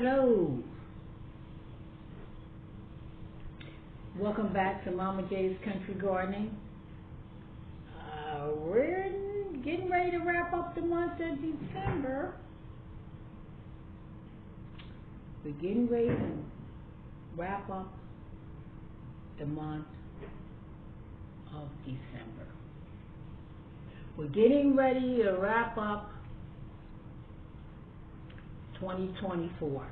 Hello. Welcome back to Mama J's Country Gardening. We're getting ready to wrap up the month of December. We're getting ready to wrap up the month of December. We're getting ready to wrap up 2024.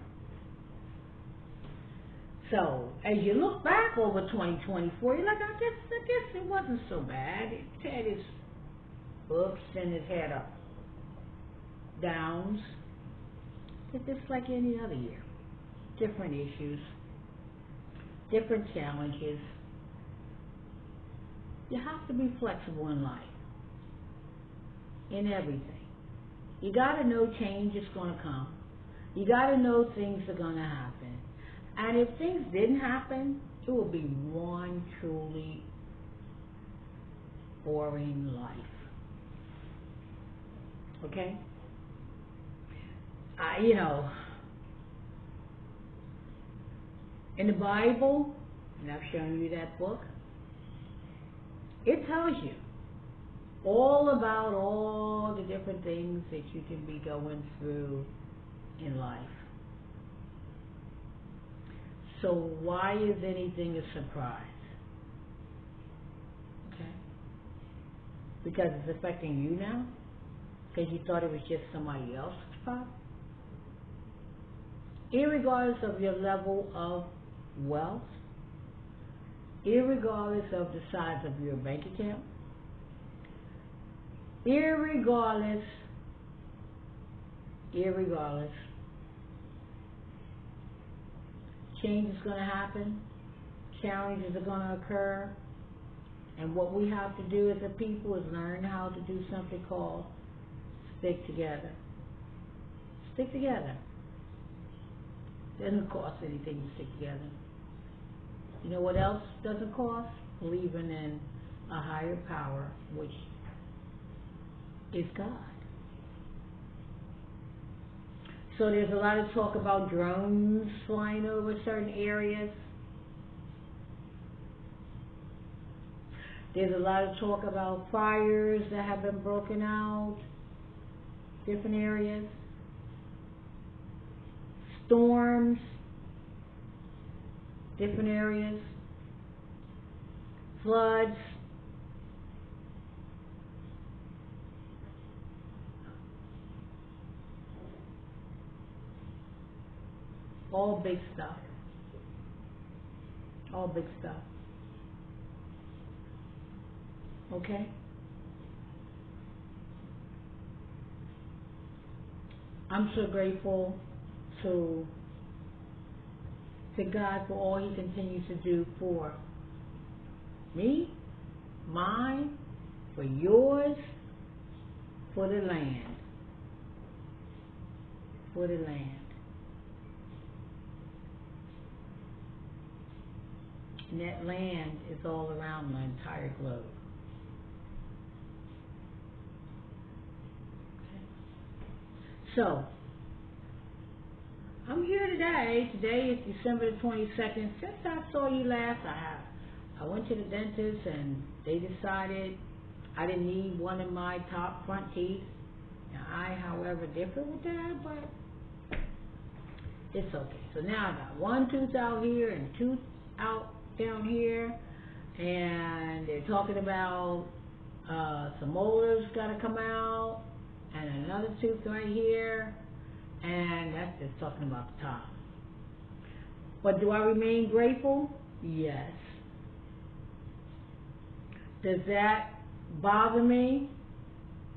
So, as you look back over 2024, you're like, I guess it wasn't so bad. It had its ups and it had its downs. It's just like any other year. Different issues, different challenges. You have to be flexible in life, in everything. You got to know change is going to come. You got to know things are going to happen. And if things didn't happen, it would be one truly boring life. Okay? In the Bible, and I've shown you that book, it tells you all about all the different things that you can be going through in life. So why is anything a surprise? Okay? Because it's affecting you now? Because you thought it was just somebody else's problem? Irregardless of your level of wealth, irregardless of the size of your bank account, irregardless, change is going to happen, challenges are going to occur, and what we have to do as a people is learn how to do something called stick together. Stick together. It doesn't cost anything to stick together. You know what else doesn't cost? Believing in a higher power, which is God. So there's a lot of talk about drones flying over certain areas. There's a lot of talk about fires that have been broken out, different areas. Storms, different areas. Floods. All big stuff. All big stuff. Okay? I'm so grateful to God for all He continues to do for me, mine, for yours, for the land. For the land. And that land is all around the entire globe. Okay. So, I'm here today. Today is December the 22nd. Since I saw you last, I went to the dentist and they decided I didn't need one of my top front teeth. Now, I, however, differ with that, but it's okay. So now I got one tooth out here and two out down here, and they're talking about some molars got to come out, and another tooth right here, and that's just talking about the top. But do I remain grateful? Yes. Does that bother me?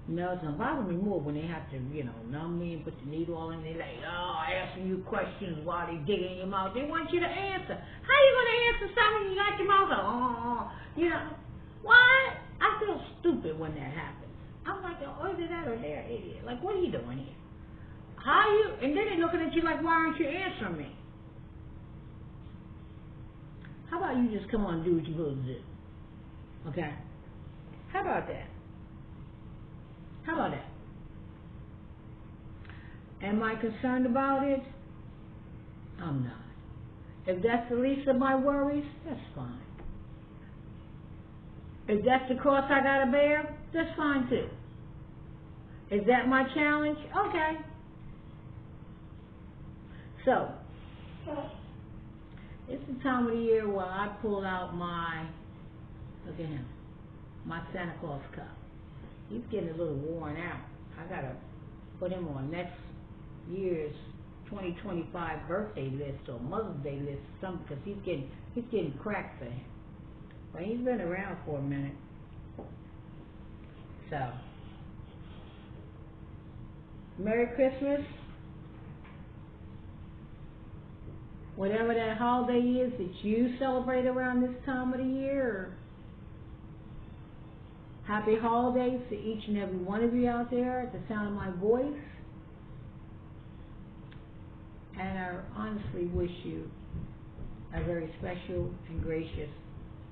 No, it's going to bother me more when they have to, numb me and put the needle all in. They're like, asking you questions while they dig in your mouth. They want you to answer. How you going to answer something you got your mouth Why? I feel stupid when that happens. I'm like, either that or they're an idiot. Like, what are you doing here? And then they're looking at you like, why aren't you answering me? How about you just come on and do what you're supposed to do? Okay? How about that? How about that? Am I concerned about it? I'm not. If that's the least of my worries, that's fine. If that's the cross I gotta bear, that's fine too. Is that my challenge? Okay. So, it's the time of the year where I pull out my, look at him, my Santa Claus cup. He's getting a little worn out. I gotta put him on next year's 2025 birthday list or Mother's Day list or something, because he's getting cracked for him. But he's been around for a minute. So, Merry Christmas. Whatever that holiday is that you celebrate around this time of the year. Happy holidays to each and every one of you out there at the sound of my voice. And I honestly wish you a very special and gracious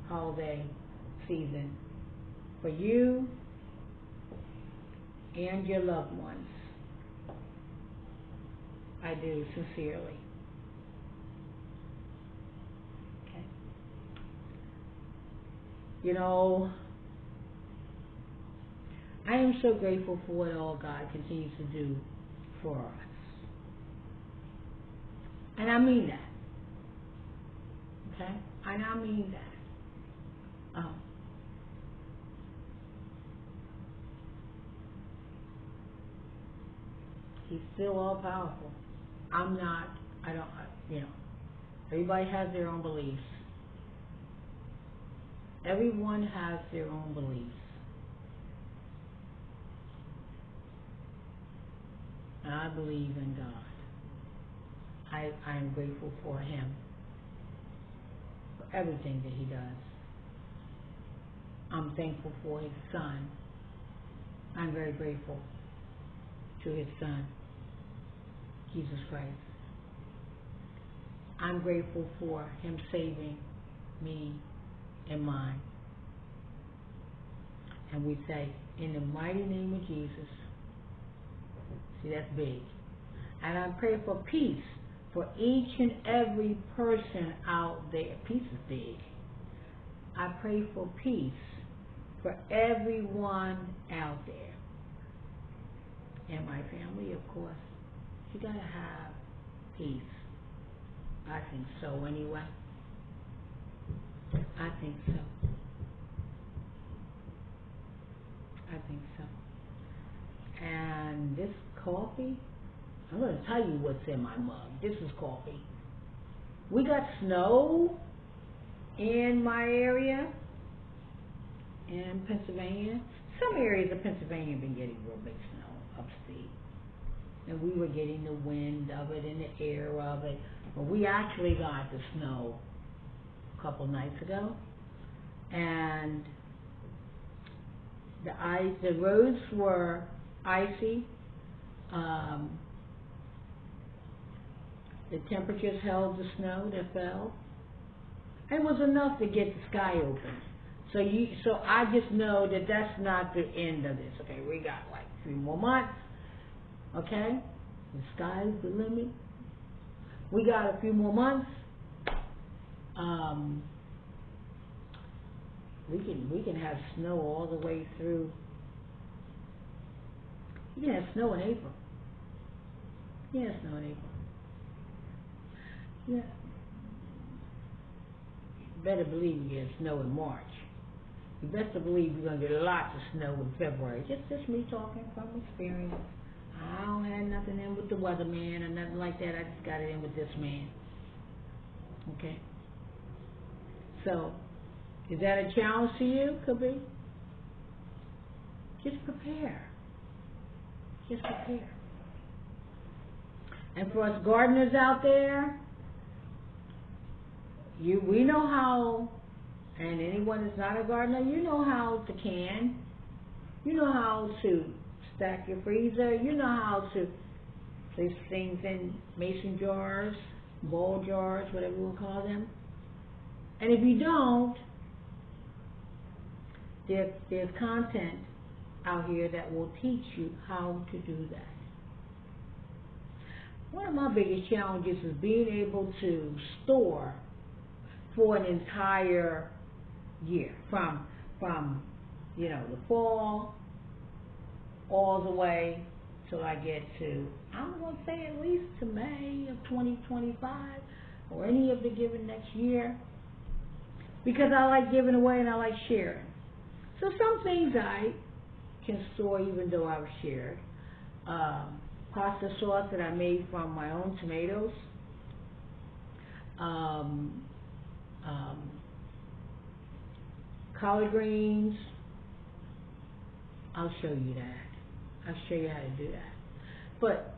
holiday season for you and your loved ones. I do, sincerely. Okay. You know, I am so grateful for what all God continues to do for us. And I mean that. Okay? And I mean that. He's still all powerful. I'm not. I don't, you know. Everybody has their own beliefs. Everyone has their own beliefs. And I believe in God. I am grateful for Him, for everything that He does. I'm thankful for His Son. I'm very grateful to His Son, Jesus Christ. I'm grateful for Him saving me and mine. And we say, in the mighty name of Jesus. See, that's big. And I pray for peace for each and every person out there. Peace is big. I pray for peace for everyone out there. And my family, of course. You gotta have peace. I think so anyway. I think so. I think so. And this coffee, I'm going to tell you what's in my mug. This is coffee. We got snow in my area in Pennsylvania. Some areas of Pennsylvania have been getting real big snow upstate. And we were getting the wind of it and the air of it. But we actually got the snow a couple nights ago. And the roads were icy. The temperatures held the snow that fell. It was enough to get the sky open. So I just know that that's not the end of this. Okay, we got like 3 more months. Okay, the sky's the limit. We got a few more months. We can have snow all the way through. You can have snow in April. You can have snow in April. Yeah. You better believe you get snow in March. You better believe you're going to get lots of snow in February. Just me talking from experience. I don't have nothing in with the weatherman or nothing like that. I just got it in with this man. Okay? So, is that a challenge to you? Could be. Just prepare. Just prepare. And for us gardeners out there, we know how, and anyone that's not a gardener, you know how to can. You know how to stack your freezer. You know how to place things in mason jars, ball jars, whatever you want to call them. And if you don't, there's content out here that will teach you how to do that. one of my biggest challenges is being able to store for an entire year, from the fall all the way till I get to, I'm going to say at least to May of 2025 or any of the given next year, because I like giving away and I like sharing. So some things I can store even though I've shared. Pasta sauce that I made from my own tomatoes. Collard greens. I'll show you that. I'll show you how to do that. But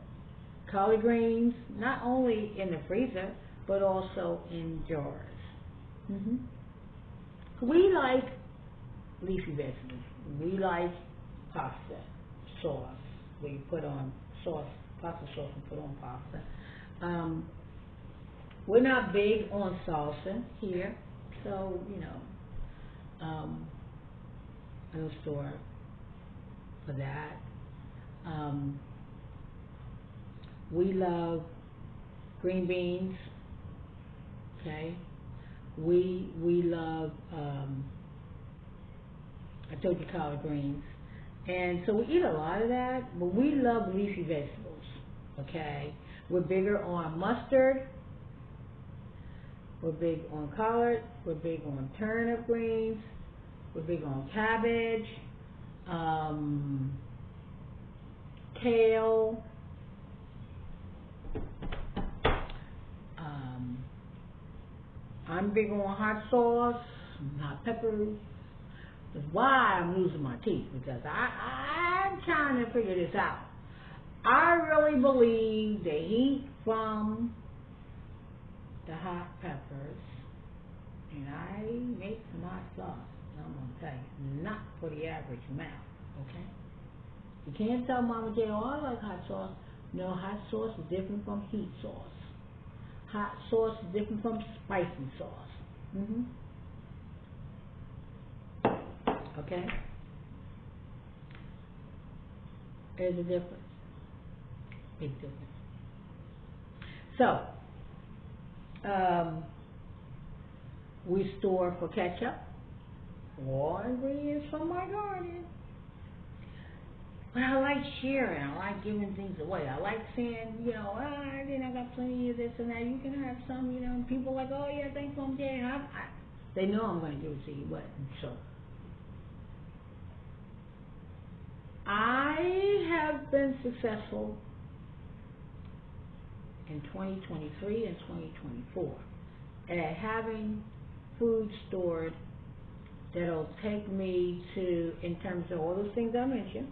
collard greens, not only in the freezer, but also in jars. We like leafy vegetables. We like pasta sauce, where you put on sauce, pasta sauce, and put on pasta. We're not big on salsa here, so I'll store for that. We love green beans. Okay. We love. I told you collard greens, and so we eat a lot of that. But we love leafy vegetables. Okay. We're bigger on mustard. We're big on collard. We're big on turnip greens. We're big on cabbage, kale, I'm big on hot sauce, hot peppers. That's why I'm losing my teeth, because I'm trying to figure this out. I really believe the heat from the hot peppers, and I make some hot sauce. I'm going to tell you, not for the average mouth, okay? You can't tell Mama J, oh, I like hot sauce. No, hot sauce is different from heat sauce. Hot sauce is different from spicy sauce. Okay? There's a difference. Big difference. So, we store for ketchup all ingredients from my garden. But I like sharing. I like giving things away. I like saying, I got plenty of this and that. You can have some, and people are like, oh yeah, thanks, Mom Jay. And they know I'm going to give it to you, but so. I have been successful in 2023 and 2024 at having food stored that'll take me to, in terms of all those things I mentioned,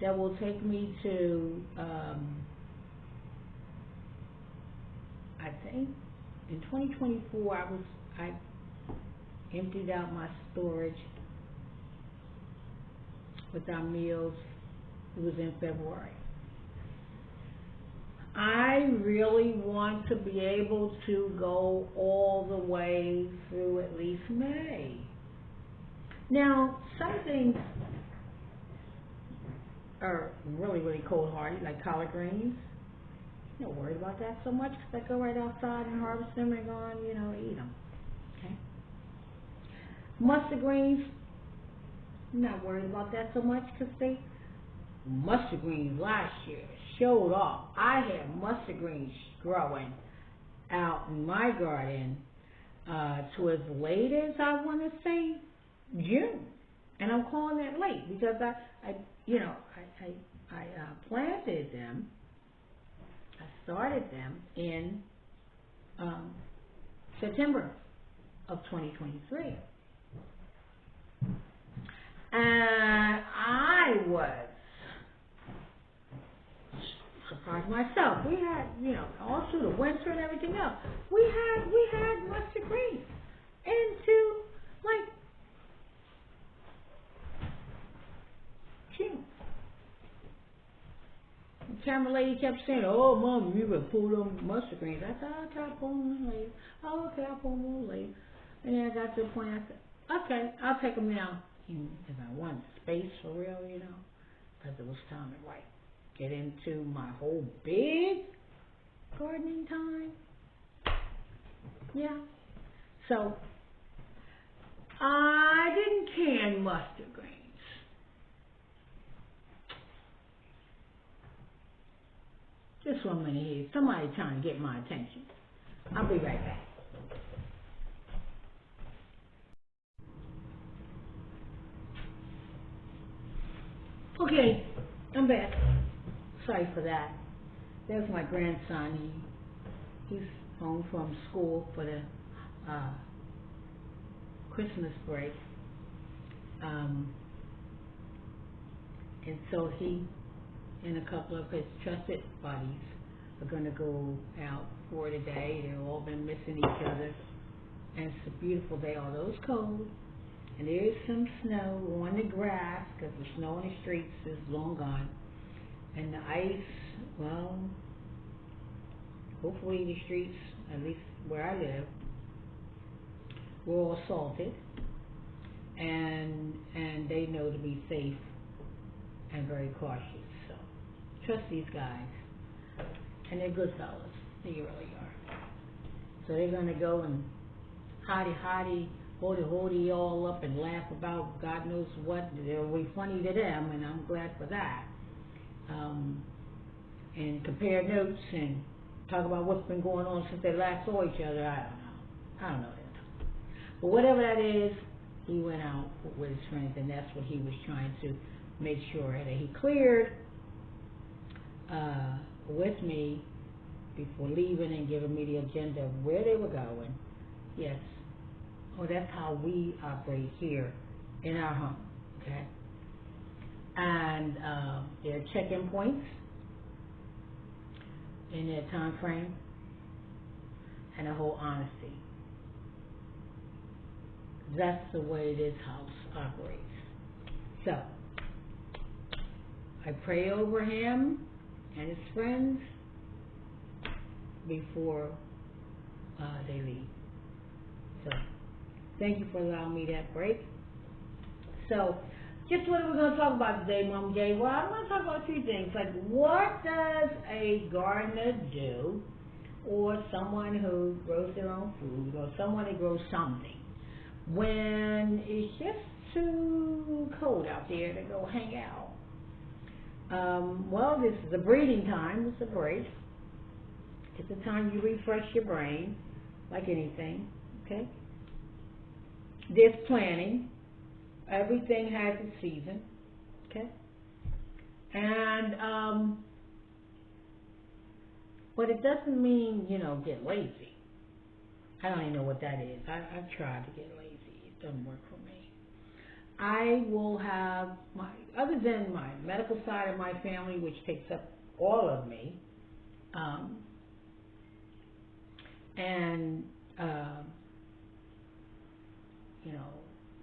that will take me to, I think, in 2024, I emptied out my storage with our meals. It was in February. I really want to be able to go all the way through at least May. Now, some things are really, really cold-hearted, like collard greens. I'm not worried about that so much, because I go right outside and harvest them and go on, eat them. Okay. Mustard greens, I'm not worried about that so much, because mustard greens last year showed off. I had mustard greens growing out in my garden to as late as, I want to say, June. And I'm calling that late because I planted them. I started them in September of 2023. And I was surprised myself. We had, all through the winter and everything else, we had mustard greens into like June. The camera lady kept saying, "Oh, Mom, you would pull them mustard greens." I thought, "Okay, I'll pull them later." "Oh, okay, I'll pull them later." And then I got to the point, I said, "Okay, I'll take them now." If I want space for real, because it was time to write. get into my whole big gardening time. Yeah. So, I didn't can mustard greens. Just 1 minute here. Somebody trying to get my attention. I'll be right back. Okay, I'm back. Sorry for that. There's my grandson. He's home from school for the Christmas break. And so he and a couple of his trusted buddies are going to go out for the day. They've all been missing each other. And it's a beautiful day, although it's cold. And there is some snow on the grass, because the snow on the streets is long gone. And the ice, well, hopefully the streets, at least where I live, were all salted. And they know to be safe and very cautious. So trust these guys. And they're good fellas. They really are. So they're going to go and hotty, hoity all up and laugh about God knows what. It'll be funny to them, and I'm glad for that. And compare notes and talk about what's been going on since they last saw each other. I don't know. But whatever that is, he went out with his friends, and that's what he was trying to make sure that he cleared with me before leaving and giving me the agenda of where they were going. Yes. Oh, that's how we operate here in our home, okay? And there are check-in points in their time frame and a whole honesty. That's the way this house operates. So, I pray over him and his friends before they leave. So, thank you for allowing me that break. So, just what are we going to talk about today, Mom J? Well, I'm going to talk about 2 things. Like, what does a gardener do, or someone who grows their own food, or someone who grows something, when it's just too cold out there to go hang out? Well, this is a breathing time. It's a break. It's a time you refresh your brain, like anything, okay? There's planning. Everything has its season, okay? And, but it doesn't mean, get lazy. I don't even know what that is. I've tried to get lazy. It doesn't work for me. I will have other than my medical side of my family, which takes up all of me, and,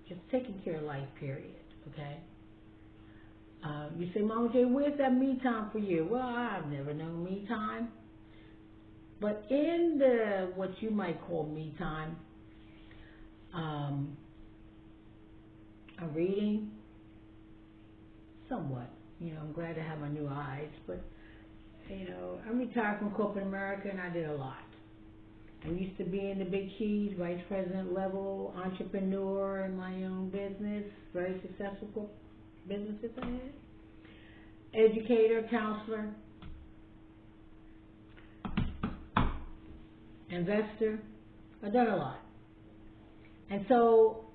just taking care of life, period, okay? You say, Mama J, where's that me time for you? Well, I've never known me time. But in the, what you might call me time, I'm reading somewhat. I'm glad to have my new eyes, but, I'm retired from corporate America, and I did a lot. I used to be in the big keys, vice president level, entrepreneur in my own business, very successful businesses I had. Educator, counselor, investor. I've done a lot. And so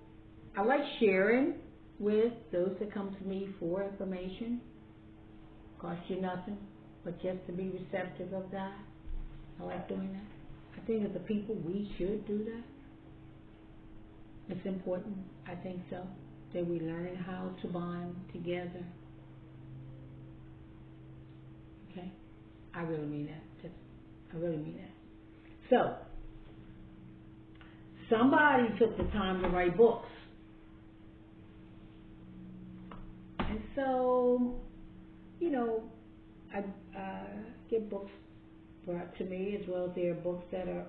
I like sharing with those that come to me for information. Cost you nothing, but just to be receptive of that. I like doing that. I think as a people, we should do that. It's important, I think so, that we learn how to bond together. Okay? I really mean that. I really mean that. So, somebody took the time to write books. And so, I get books brought to me, as well as there are books that are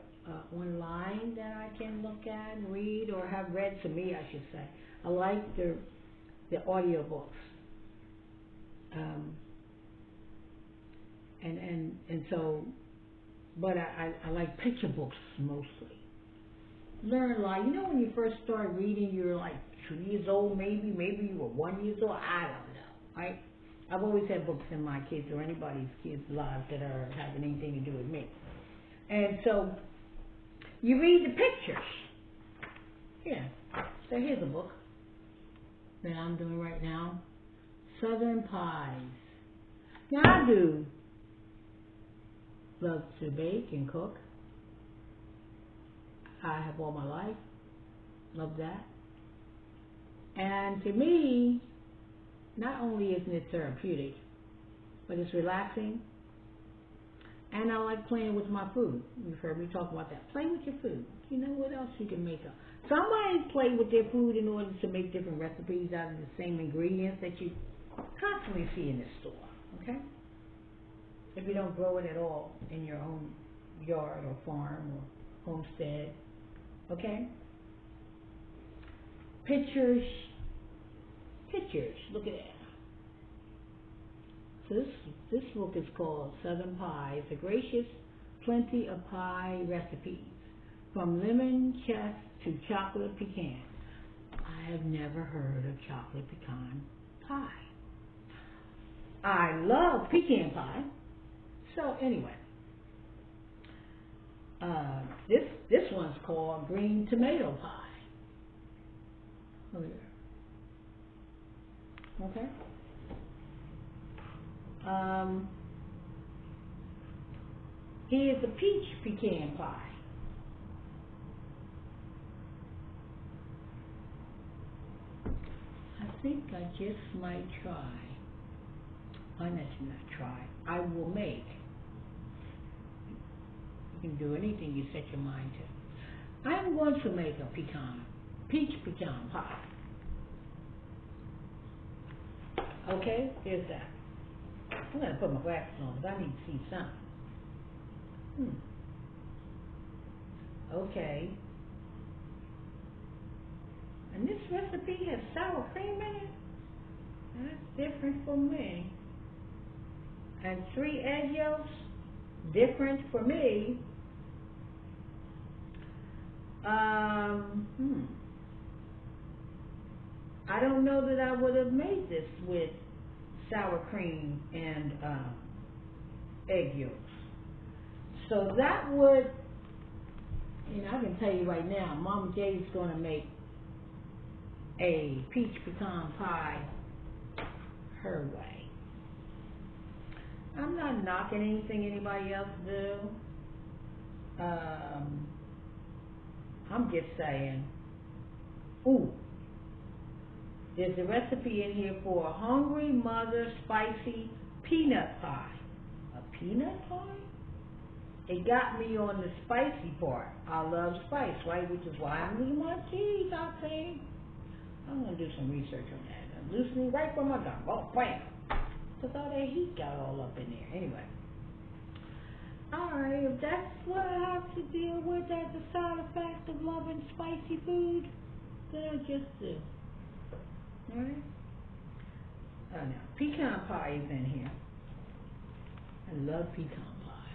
online that I can look at and read, or have read to me, I should say. I like the audio books. And so, but I like picture books mostly. Learn like, when you first start reading, you're like 2 years old, maybe you were 1 year old, I don't know, right? I've always had books in my kids or anybody's kids' lives that are having anything to do with me. And so, you read the pictures. Yeah. So here's a book that I'm doing right now. Southern Pies. Now I do love to bake and cook. I have all my life. Love that. And to me, not only isn't it therapeutic, but it's relaxing. And I like playing with my food. You've heard me talk about that. Play with your food. You know what else you can make up? Somebody play with their food in order to make different recipes out of the same ingredients that you constantly see in the store. Okay? If you don't grow it at all in your own yard or farm or homestead. Okay? Pictures. Look at that. So this book is called Southern Pies, A Gracious Plenty of Pie Recipes, from lemon chess to chocolate pecan. I have never heard of chocolate pecan pie. I love pecan pie. So anyway, this one's called green tomato pie. Oh yeah. Okay. Here's a peach pecan pie. I think I just might try. Not try. I will make. You can do anything you set your mind to. I'm going to make a peach pecan pie. Okay, there's that. I'm going to put my glasses on because I need to see something. Okay. And this recipe has sour cream in it? That's different for me. And 3 egg yolks? Different for me. I don't know that I would have made this with sour cream and egg yolks. So that would, I can tell you right now, Mama J's going to make a peach pecan pie her way. I'm not knocking anything anybody else do. I'm just saying, there's a recipe in here for a hungry mother spicy peanut pie. A peanut pie? It got me on the spicy part. I love spice, right? Which is why I'm losing my cheese, I think. I'm going to do some research on that. I'm loosening right from my gum. Oh, bam! Because all that heat got all up in there. Anyway. Alright, if that's what I have to deal with as a side effect of loving spicy food, then I'll just do. Alright? Oh, now, pecan pie is in here. I love pecan pie.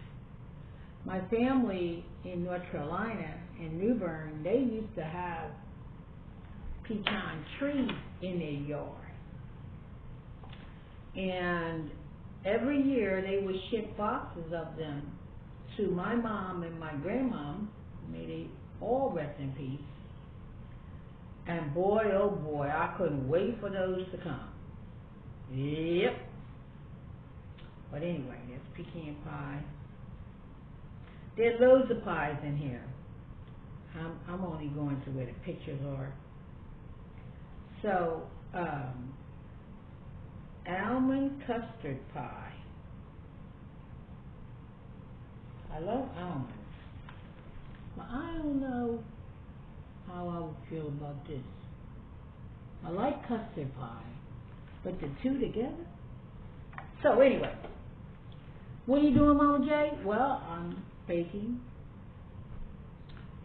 My family in North Carolina, in New Bern, they used to have pecan trees in their yard. And every year they would ship boxes of them to my mom and my grandmom. May they all rest in peace. And boy, oh boy, I couldn't wait for those to come. Yep. But anyway, there's pecan pie. There's loads of pies in here. I'm only going to where the pictures are. So, almond custard pie. I love almonds. But I don't know how I would feel about this. I like custard pie, but the two together? So anyway, what are you doing, Mama J? Well, I'm baking.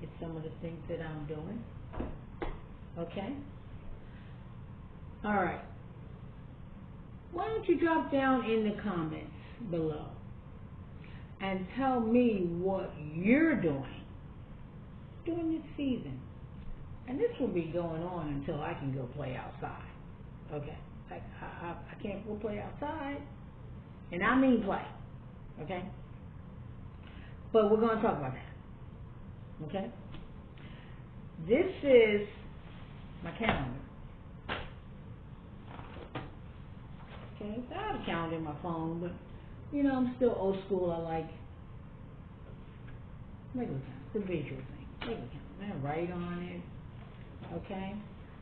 It's some of the things that I'm doing. Okay? Alright. Why don't you drop down in the comments below? and tell me what you're doing during this season. And this will be going on until I can go play outside. Okay? Like, I can't go play outside. And I mean play. Okay? But we're going to talk about that. Okay? This is my calendar. Okay? So I have a calendar in my phone, but, you know, I'm still old school. I like regular calendar. The visual thing. Regular calendar. I write on it. Okay?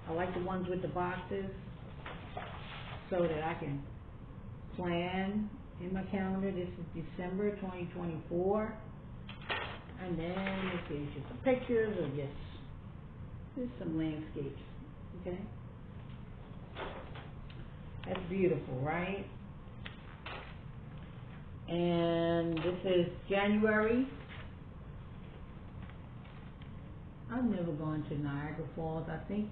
I like the ones with the boxes so that I can plan in my calendar. This is December 2024. And then it gives you some pictures or just some landscapes. Okay? That's beautiful, right? And this is January. I've never gone to Niagara Falls. I think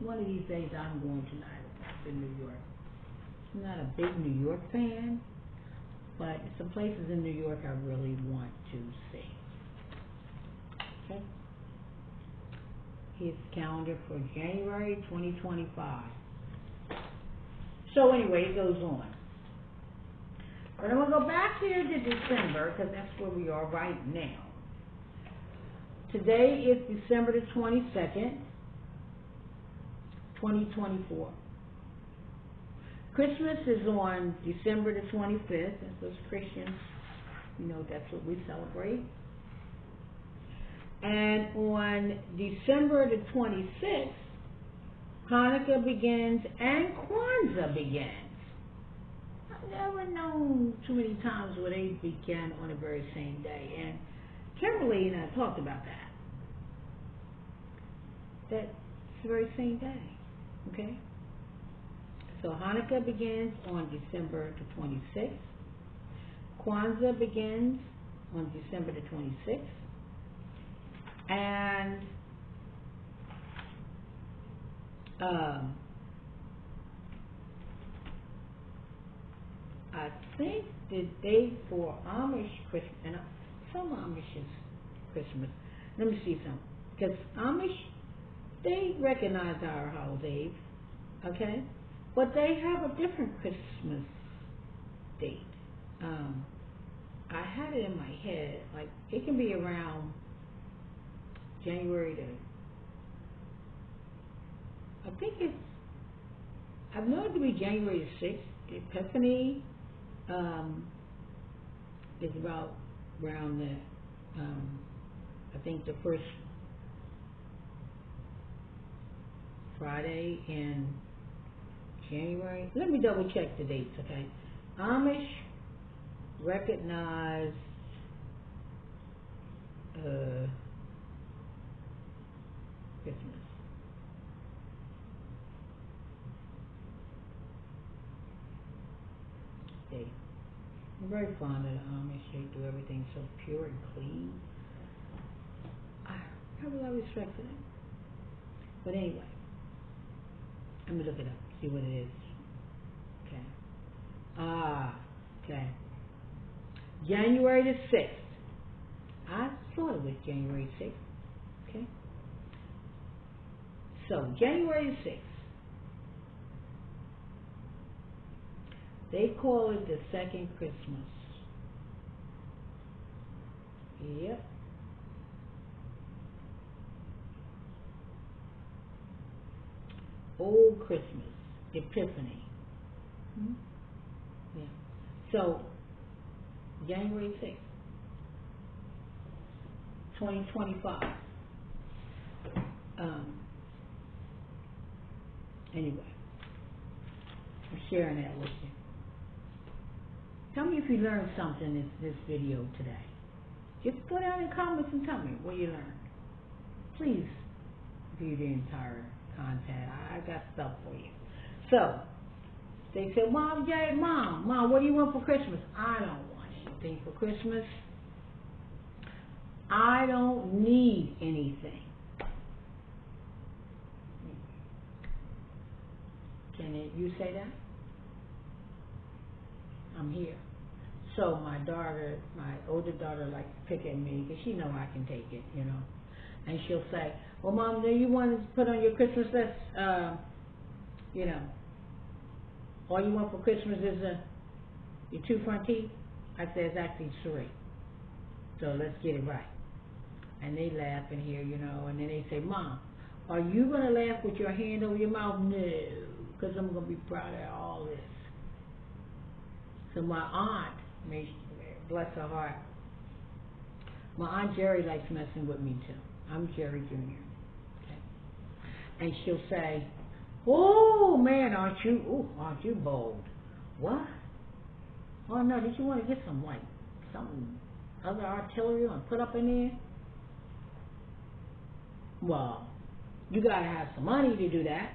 one of these days I'm going to Niagara Falls in New York. I'm not a big New York fan, but some places in New York I really want to see. Okay. Here's the calendar for January 2025. So anyway, it goes on. But I'm going to go back here to December because that's where we are right now. Today is December the 22nd, 2024. Christmas is on December the 25th. That's those Christians, you know, that's what we celebrate. And on December the 26th, Hanukkah begins and Kwanzaa begins. I've never known too many times where they begin on the very same day. And Kimberly and I talked about that. That's the very same day. Okay? So Hanukkah begins on December the 26th. Kwanzaa begins on December the 26th. And I think the date for Amish Christmas, and some Amish is Christmas. Let me see something. Because Amish, they recognize our holidays, okay? But they have a different Christmas date. I had it in my head, like it can be around January to, I think it's, I've known it to be January the 6th. Epiphany is about around the, I think the first Friday in January. Let me double check the dates, okay? Amish recognize Christmas. I'm very fond of the Amish. They do everything so pure and clean. I have a lot of respect for them. But anyway, let me look it up, see what it is. Okay. Okay. January the 6th. I thought it was January 6th. Okay. So, January the 6th. They call it the second Christmas. Yep. Old Christmas. Epiphany. Yeah. So, January 6th, 2025. Anyway, I'm sharing that with you. Tell me if you learned something in this video today. Just go down in the comments and tell me what you learned. Please view the entire content. I got stuff for you. So, they said, Mom, what do you want for Christmas? I don't want anything for Christmas. I don't need anything. Can you say that? I'm here. So my daughter, my older daughter, likes to pick at me because she know I can take it, you know. And she'll say, "Well, Mom, do you want to put on your Christmas list? You know, all you want for Christmas is your 2 front teeth?" I say it's actually 3. So let's get it right. And they laugh in here, you know. And then they say, "Mom, are you gonna laugh with your hand over your mouth?" "No, because I'm gonna be proud of all this." So my aunt, may she, bless her heart, my Aunt Jerry likes messing with me too. I'm Jerry Jr. Okay. And she'll say, "Oh man, aren't you bold?" "What?" "Oh no, did you want to get some other artillery and put up in there?" "Well, you gotta have some money to do that."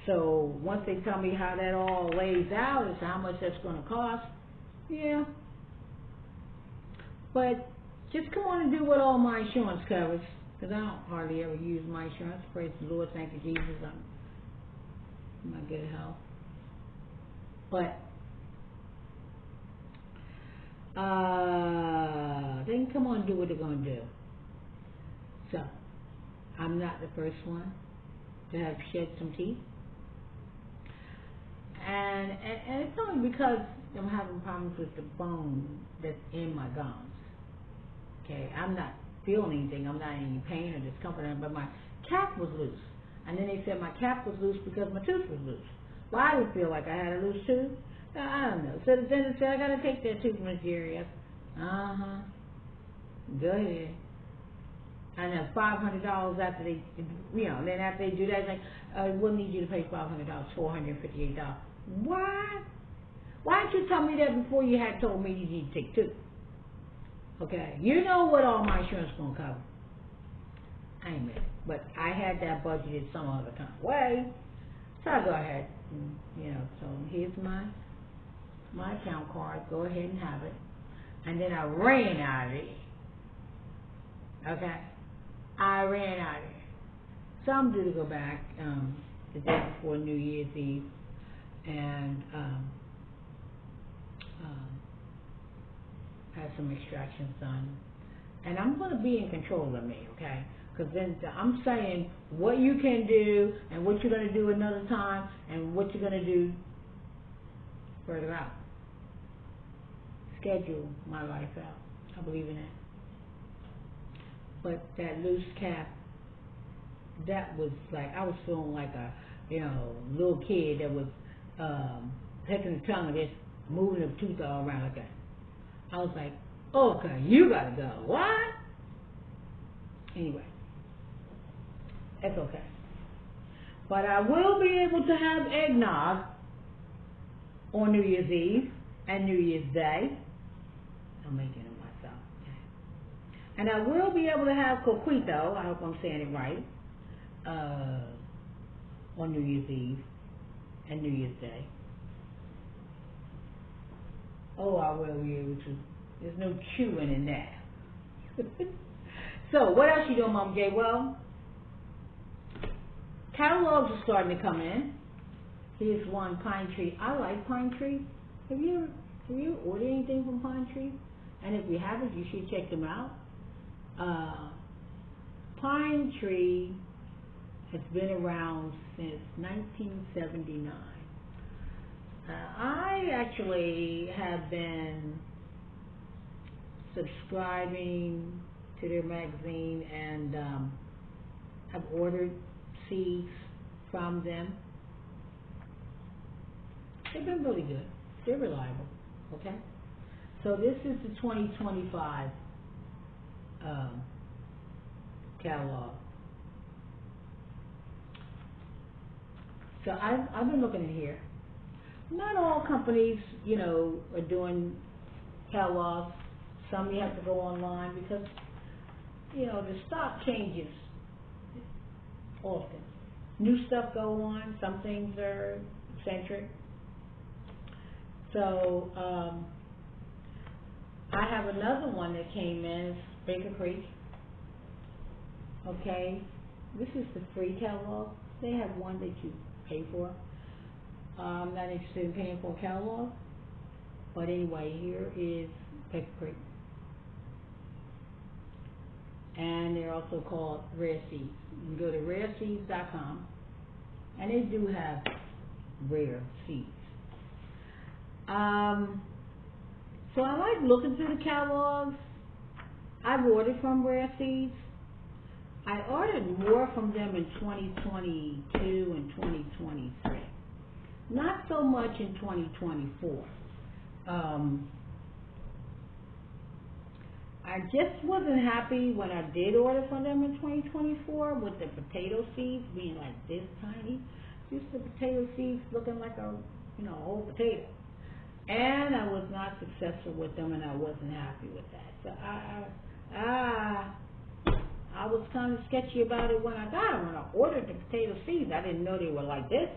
So once they tell me how that all lays out as to how much that's going to cost, yeah. But just come on and do what all my insurance covers, because I don't hardly ever use my insurance. Praise the Lord, thank you Jesus, I'm in my good health. But they can come on and do what they're going to do. So I'm not the first one to have shed some teeth. And it's only because I'm having problems with the bone that's in my gums. Okay, I'm not feeling anything. I'm not in any pain or discomfort, but my cap was loose. And then they said my cap was loose because my tooth was loose. Well, I would feel like I had a loose tooth. I don't know. So the dentist said, "I got to take that tooth, Miss Jerry." I said, go ahead. And that's $500 after they, you know, then after they do that, it's like, we'll need you to pay $500, $458. What? Why didn't you tell me that before you had told me you need to take 2? Okay, you know what all my insurance is going to cover. I ain't mad, but I had that budgeted some other kind of way. So I go ahead, and, you know, so here's my account card. Go ahead and have it. And then I ran out of it. Okay? I ran out of it. So I'm due to go back the day before New Year's Eve and have some extractions done. And I'm going to be in control of me, okay? Because then I'm saying what you can do and what you're going to do another time and what you're going to do further out. Schedule my life out. I believe in that. But that loose cap, that was like, I was feeling like a, you know, little kid that was taking the tongue and just moving the tooth all around like that. I was like, okay, you gotta go. What? Anyway, that's okay. But I will be able to have eggnog on New Year's Eve and New Year's Day. I'm making it myself. And I will be able to have coquito, I hope I'm saying it right, on New Year's Eve and New Year's Day. Oh, I will be able to. There's no chewing in that. So, what else you doing, Mom J? Well, catalogs are starting to come in. Here's one, Pine Tree. I like Pine Tree. Have you ordered anything from Pine Tree? And if you haven't, you should check them out. Pine Tree has been around since 1979. I actually have been subscribing to their magazine and have ordered seeds from them. They've been really good. They're reliable. Okay? So this is the 2025 catalog. So I've been looking in here. Not all companies, you know, are doing catalogs. Some you have to go online because, you know, the stock changes often. New stuff go on. Some things are eccentric. So I have another one that came in, it's Baker Creek. Okay, this is the free catalog. They have one that you pay for. I'm not interested in paying for a catalog. But anyway, here is Paper Creek. And they're also called Rare Seeds. You can go to rareseeds.com, and they do have rare seeds. So I like looking through the catalogs. I've ordered from Rare Seeds. I ordered more from them in 2022 and 2023. Not so much in 2024. I just wasn't happy when I did order from them in 2024 with the potato seeds being like this tiny. Just the potato seeds looking like a, whole potato. And I was not successful with them, and I wasn't happy with that. So I was kind of sketchy about it when I got them. When I ordered the potato seeds, I didn't know they were like this.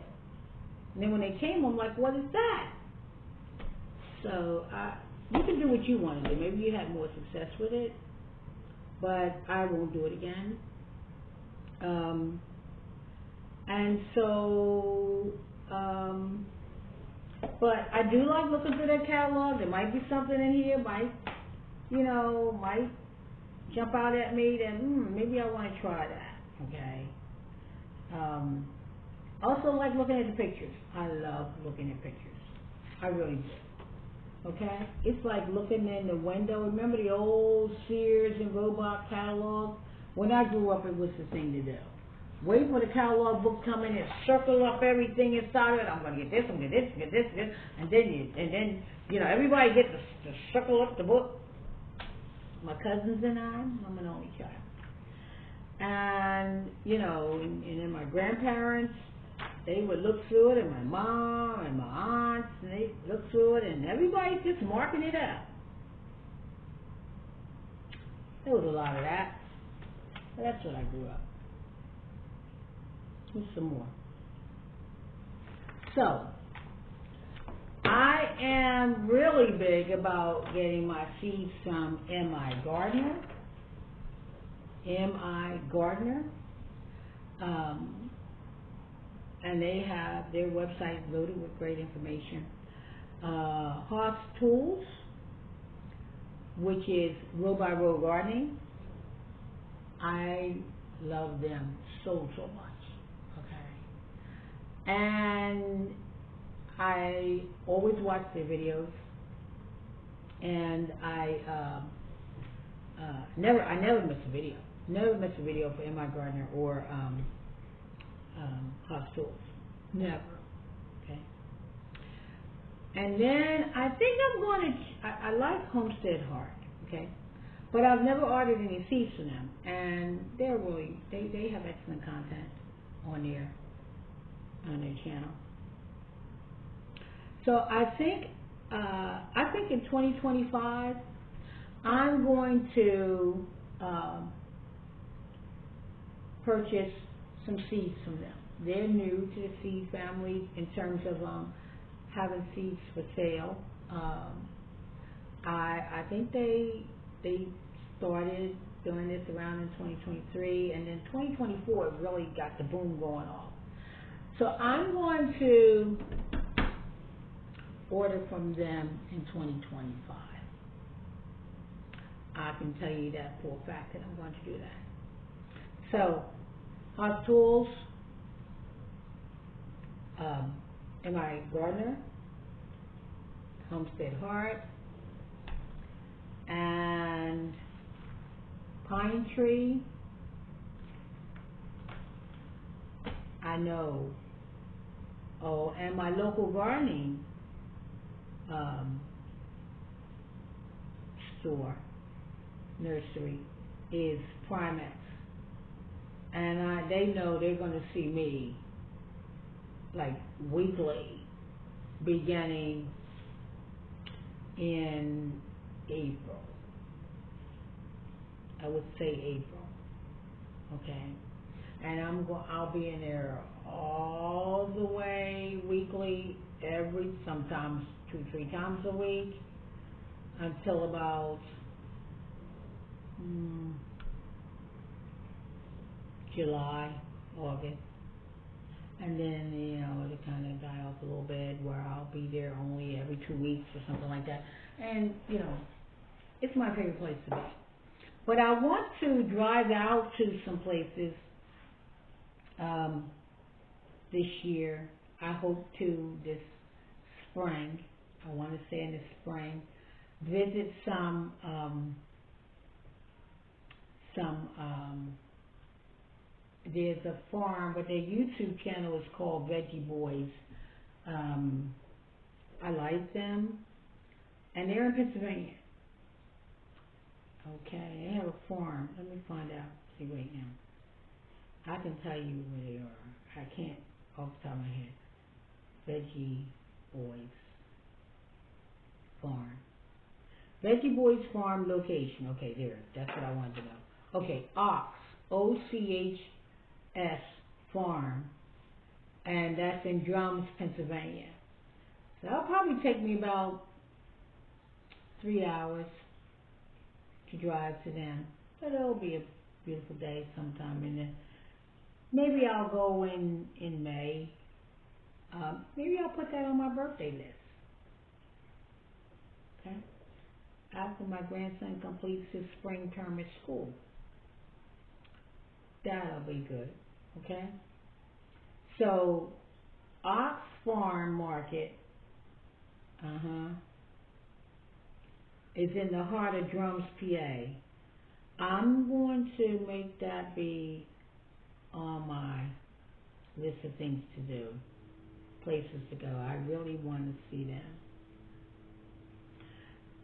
And then when they came, I'm like, what is that? So you can do what you want to do. Maybe you had more success with it, but I won't do it again. But I do like looking through their catalog. There might be something in here, might jump out at me, then maybe I want to try that, okay? Also like looking at the pictures. I love looking at pictures. I really do, okay? It's like looking in the window. Remember the old Sears and Roebuck catalog? When I grew up, it was the thing to do. Wait for the catalog book to come in and circle up everything inside of it. I'm going to get this, I'm going to get this, and then everybody gets to circle up the book. My cousins and I'm an only child. And, and then my grandparents, they would look through it, and my mom and my aunts, and they look through it, and everybody's just marking it up. There was a lot of that. But that's what I grew up. Here's some more. So, I am really big about getting my seeds from M.I. Gardner. M.I. Gardner. And they have their website loaded with great information. Hoss Tools, which is row by row gardening. I love them so much. Okay. And I always watch their videos, and I never miss a video. Never miss a video for M.I. Gardner or Hoss Tools. Never. Okay. And then I think I'm going to. I like Homestead Heart. Okay. But I've never ordered any seeds from them, and they're really they have excellent content on their channel. So I think in 2025 I'm going to purchase some seeds from them. They're new to the seed family in terms of having seeds for sale. I think they started doing this around in 2023, and then 2024 really got the boom going off. So I'm going to order from them in 2025. I can tell you that for a fact that I'm going to do that. So, Hoss Tools, M.I. Gardner, Homestead Heart, and Pine Tree. I know. Oh, and my local gardening store, nursery, is Primex. And they know they're going to see me like weekly beginning in April. I would say April. Okay. And I'll be in there all the way weekly, sometimes 2-3 times a week, until about July, August. And then, it'll kind of die off a little bit, where I'll be there only every every 2 weeks or something like that. And, you know, it's my favorite place to be. But I want to drive out to some places this year. I hope to this spring. I want to say in the spring, visit some there's a farm, but their YouTube channel is called Veggie Boys. I like them, and they're in Pennsylvania. Okay, they have a farm. Let me find out. See right now. I can tell you where they are. I can't off the top of my head. Veggie Boys Farm. Veggie Boys Farm location. Okay, there. That's what I wanted to know. Okay, Ox. OCHS Farm. And that's in Drums, Pennsylvania. So that'll probably take me about 3 hours to drive to them. But it'll be a beautiful day sometime in there. Maybe I'll go in May. Maybe I'll put that on my birthday list. Okay? After my grandson completes his spring term at school. That'll be good. Okay? So, Ox Farm Market is in the heart of Drums, PA. I'm going to make that be on my list of things to do, places to go. I really want to see them.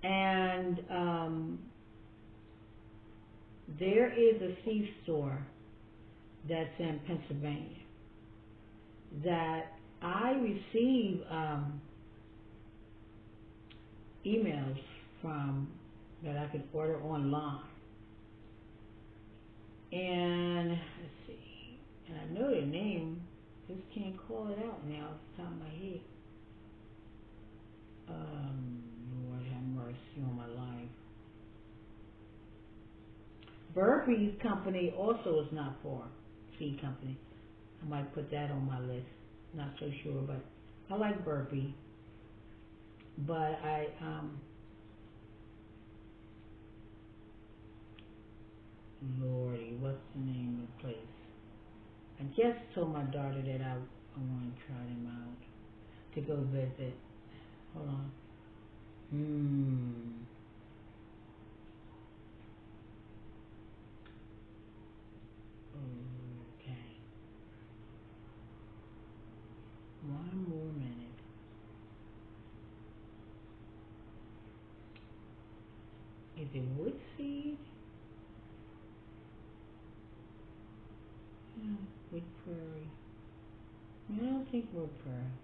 And there is a C-store that's in Pennsylvania that I receive emails from that I could order online. And let's see, and I know their name, just can't call it out now off the top of my head. Lord have mercy on my life. Burpee's company also is not for seed company. I might put that on my list. Not so sure, but I like Burpee. But Lordy, what's the name of the place? I just told my daughter that I want to try them out, to go visit. Hold on. Okay. One more minute. Is it Woodseed? No, Wood Prairie. I don't think Wood Prairie.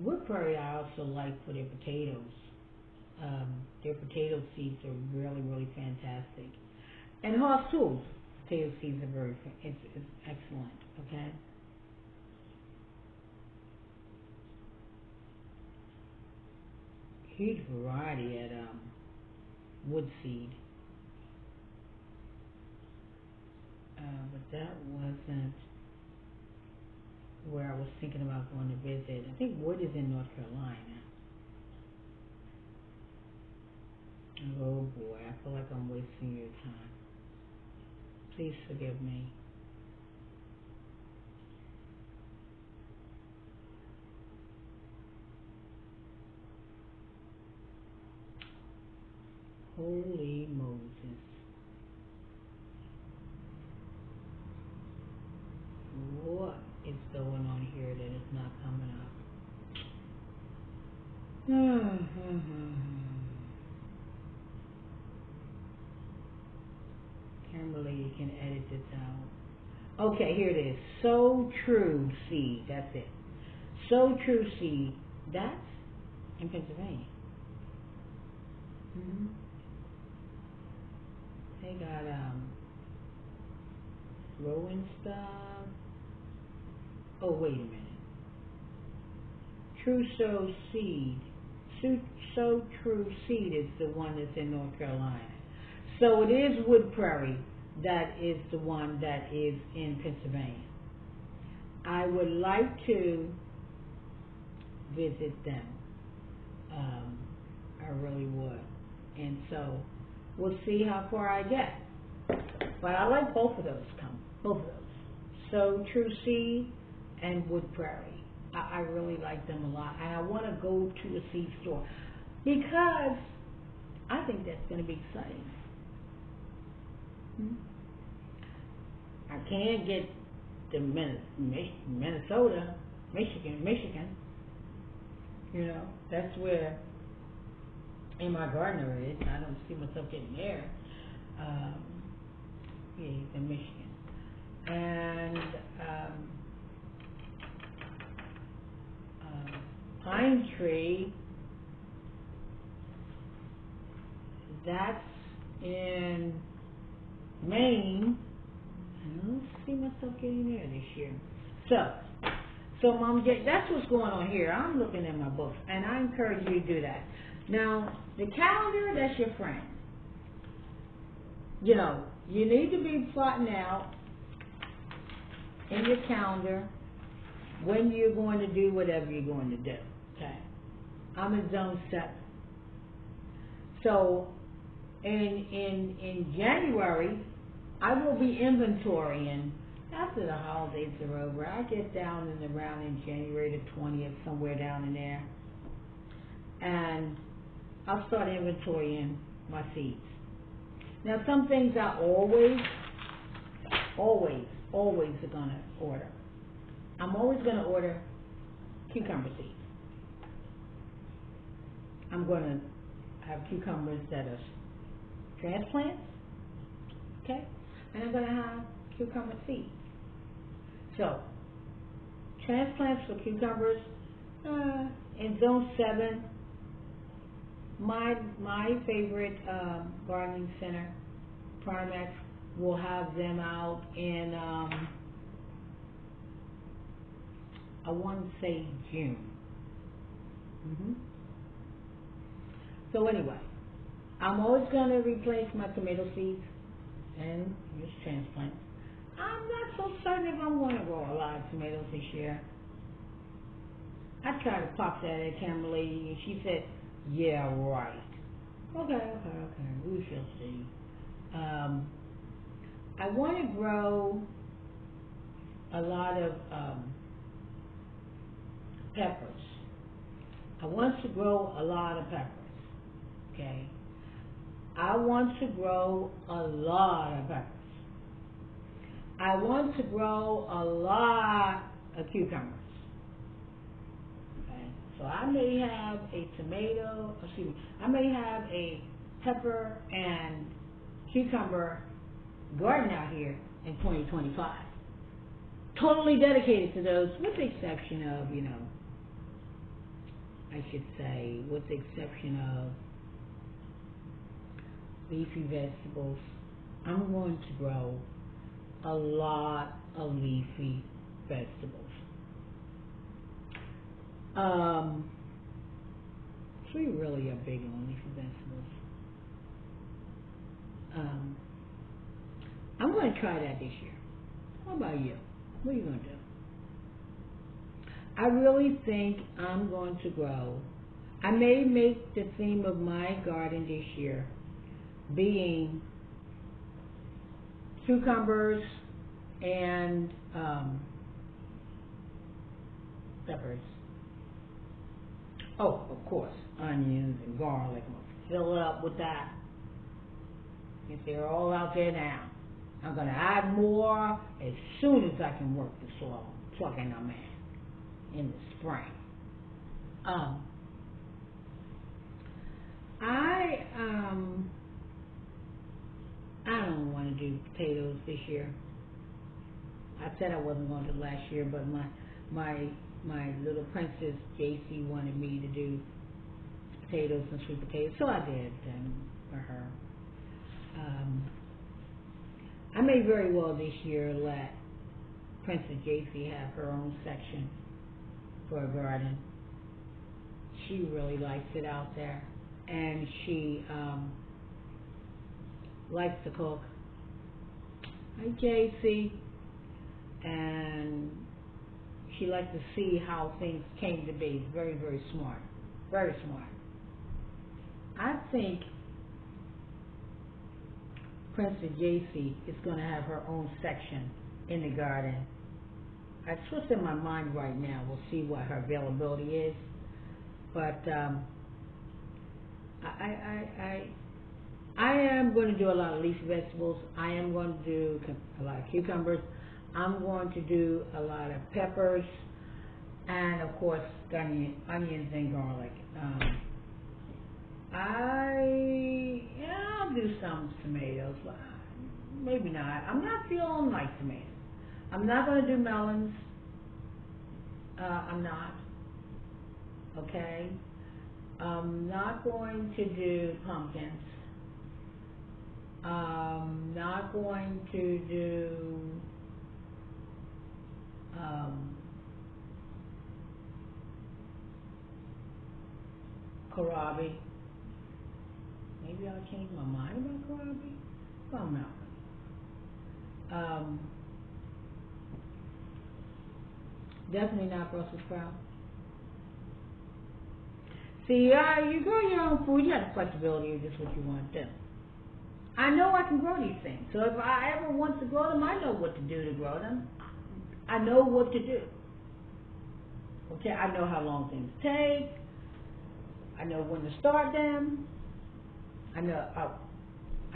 Wood Prairie I also like for their potatoes. Their potato seeds are really, really fantastic. And Hoss Tools. Potato seeds are it's excellent, okay? Huge variety at Woodseed. But that wasn't where I was thinking about going to visit. I think Wood is in North Carolina. Oh boy, I feel like I'm wasting your time. Please forgive me. Holy Moses. What is going on here that is not coming up? Kimberly, you can edit this out. Okay, here it is. So True Seed. That's it. So True Seed. That's in Pennsylvania. They got growing stuff. Oh, wait a minute. True So Seed. So True Seed is the one that's in North Carolina. So it is Wood Prairie that is the one that is in Pennsylvania. I would like to visit them. I really would. And so we'll see how far I get. But I like both of those. Both of those. So True Seed and Wood Prairie. I really like them a lot. And I want to go to a seed store because I think that's going to be exciting. I can't get to Minnesota, Michigan. You know, that's where in my gardener is. I don't see myself getting there. Yeah, he's in Michigan. And Pine Tree, that's in Maine. I don't see myself getting there this year. So Mom, that's what's going on here. I'm looking at my books, and I encourage you to do that. Now, the calendar, that's your friend. You know, you need to be plotting out in your calendar when you're going to do whatever you're going to do. Okay? I'm in zone 7. So, in January, I will be inventorying. After the holidays are over, I get down and around in January the 20th, somewhere down in there, and I'll start inventorying my seeds. Now, some things I always are going to order. I'm always going to order cucumber seeds. I'm going to have cucumbers that are transplants, okay? And I'm going to have cucumber seeds. So, transplants for cucumbers in zone 7. My favorite gardening center, Primax, will have them out in I want to say June. So anyway, I'm always going to replace my tomato seeds and use transplants. I'm not so certain if I'm going to grow a lot of tomatoes this year. I tried to pop that at Camera Lady, and she said, yeah, right. Okay. We shall see. I want to grow a lot of peppers. I want to grow a lot of peppers. Okay? I want to grow a lot of peppers. I want to grow a lot of cucumbers. Okay? So I may have I may have a pepper and cucumber garden out here in 2025. Totally dedicated to those, with the exception of, with the exception of leafy vegetables. I'm going to grow a lot of leafy vegetables. We really are big on leafy vegetables. I'm going to try that this year. What about you? What are you going to do? I really think I'm going to grow. I may make the theme of my garden this year being cucumbers and peppers. Oh, of course, onions and garlic. I'm going to fill it up with that. If they're all out there now, I'm going to add more as soon as I can work the soil, plucking them in the spring. I don't want to do potatoes this year. I said I wasn't going to last year, but my little princess JC wanted me to do potatoes and sweet potatoes, so I did them for her. I may very well this year let Princess JC have her own section for a garden. She really likes it out there, and she likes to cook. Hi, JC. And she likes to see how things came to be. Very, very smart. Very smart. I think Princess JC is going to have her own section in the garden. It's what's in my mind right now. We'll see what her availability is. But I am going to do a lot of leafy vegetables. I am going to do a lot of cucumbers. I'm going to do a lot of peppers, and of course onions and garlic. I'll do some tomatoes. Maybe not. I'm not feeling like tomatoes. I'm not going to do melons. I'm not. Okay. I'm not going to do pumpkins. I'm not going to do kohlrabi. Maybe I'll change my mind about kohlrabi. Well, I'm not. Definitely not Brussels sprouts. See, you grow your own food. You have the flexibility of just what you want to do. I know I can grow these things. So if I ever want to grow them, I know what to do to grow them. I know what to do. Okay, I know how long things take. I know when to start them. I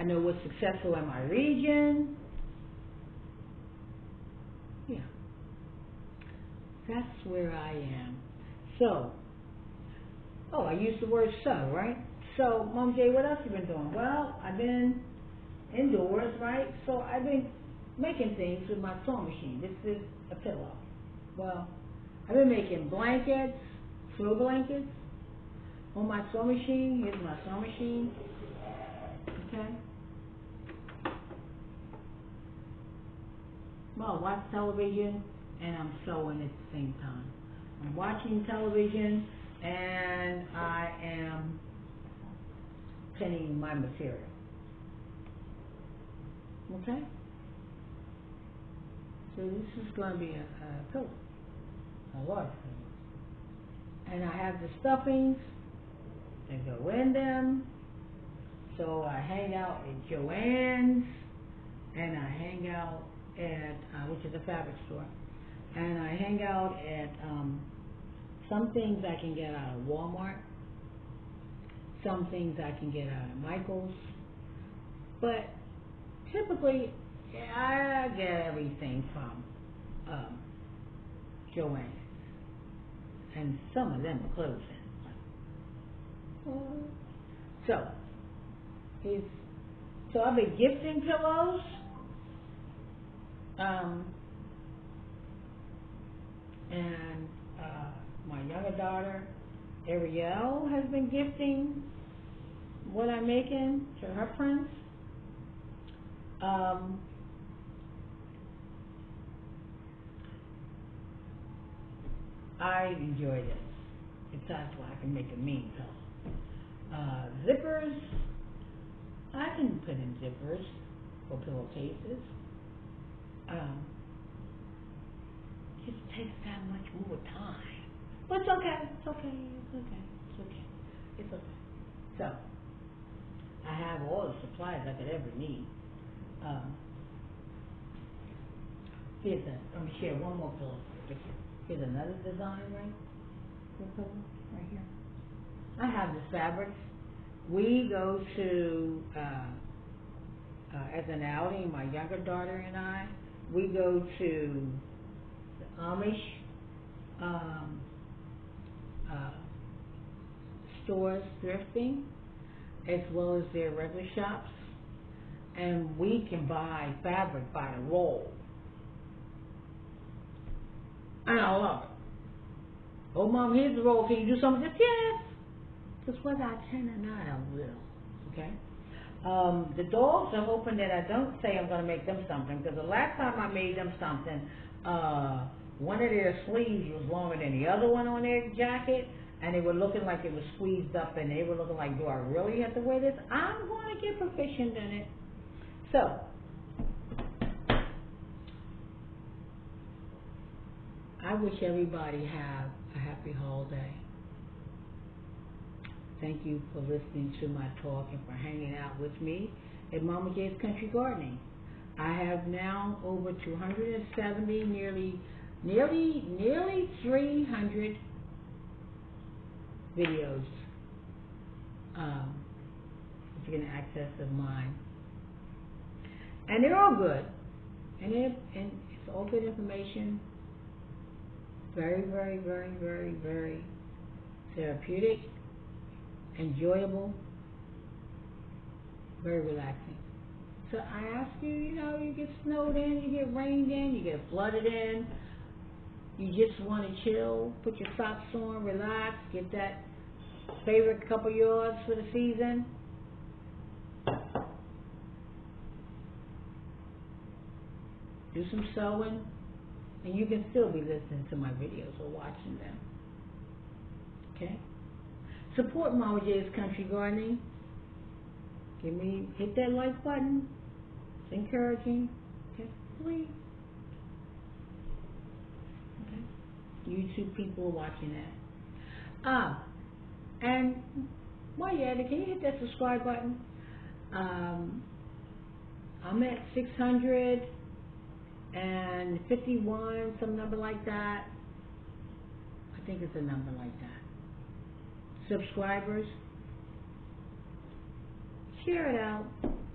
know what's successful in my region. Yeah. That's where I am. So, I used the word so, right? So, Mom J, what else you been doing? Well, I've been indoors, right? So I've been making things with my sewing machine. This is a pillow. Well, I've been making blankets, throw blankets on my sewing machine. Here's my sewing machine. Okay. Well, I watch television and I'm sewing at the same time. I'm watching television and I am pinning my material. Okay? So this is going to be a pillow, a large pillow. And I have the stuffings that go in them. So I hang out at Joann's, and I hang out at, which is a fabric store, and I hang out at some things I can get out of Walmart, some things I can get out of Michael's, but typically I get everything from Joann's, and some of them are closing. So I've been gifting pillows. And my younger daughter, Ariel, has been gifting what I'm making to her friends. I enjoy this. Besides why I can make a mean pillow. Zippers, I can put in zippers for pillowcases. Just takes that much more time. But it's okay. So, I have all the supplies I could ever need. Let me share one more pillow. Here's another design, right? Right here. I have the fabrics. We go to, as an outing, my younger daughter and I, we go to the Amish stores thrifting, as well as their regular shops, and we can buy fabric by the roll. And I love it. Oh, Mom, here's the roll. Can you do something? Yes. Because whether I can or not, I will. Okay? The dogs are hoping that I don't say I'm going to make them something, because the last time I made them something, one of their sleeves was longer than the other one on their jacket, and they were looking like it was squeezed up, and they were looking like, do I really have to wear this? I'm going to get proficient in it. So, I wish everybody have a happy holiday. Thank you for listening to my talk and for hanging out with me at Mama J's Country Gardening. I have now over 270, nearly 300 videos that you can access of mine. And they're all good. And it's all good information. Very, very, very, very, very therapeutic, enjoyable, very relaxing. So I ask you, you get snowed in, you get rained in, you get flooded in, you just want to chill, put your socks on, relax, get that favorite cup of yours for the season. Do some sewing, and you can still be listening to my videos or watching them. Okay? Support Mama J's Country Gardening. Hit that like button. It's encouraging. Okay? Please. Okay? YouTube people are watching that. And while you're at it, can you hit that subscribe button? I'm at 651, some number like that. I think it's a number like that. Subscribers. Share it out.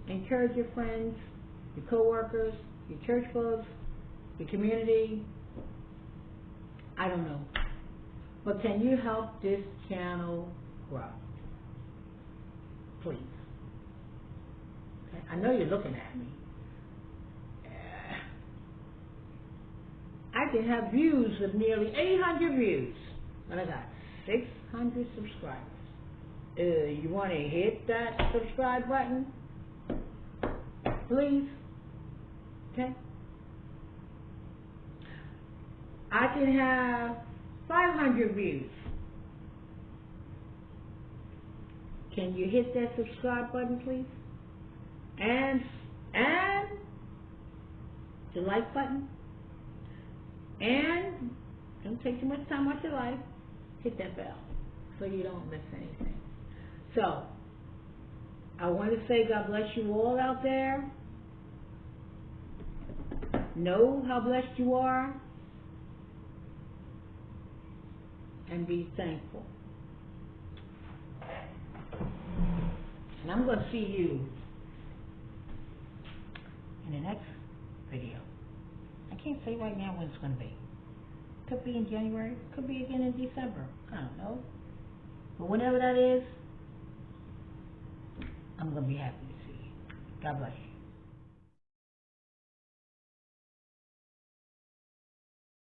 Encourage your friends, your coworkers, your church folks, your community. I don't know. But can you help this channel grow? Please. Okay? I know you're looking at me. I can have views of nearly 800 views, but I got 600 subscribers. You want to hit that subscribe button? Please? Okay? I can have 500 views. Can you hit that subscribe button, please? And the like button? And don't take too much time out your life. Hit that bell so you don't miss anything. So, I want to say God bless you all out there. Know how blessed you are. And be thankful. And I'm going to see you in the next video. I can't say right now when it's going to be. Could be in January. Could be again in December. I don't know. But whenever that is, I'm going to be happy to see you. God bless you.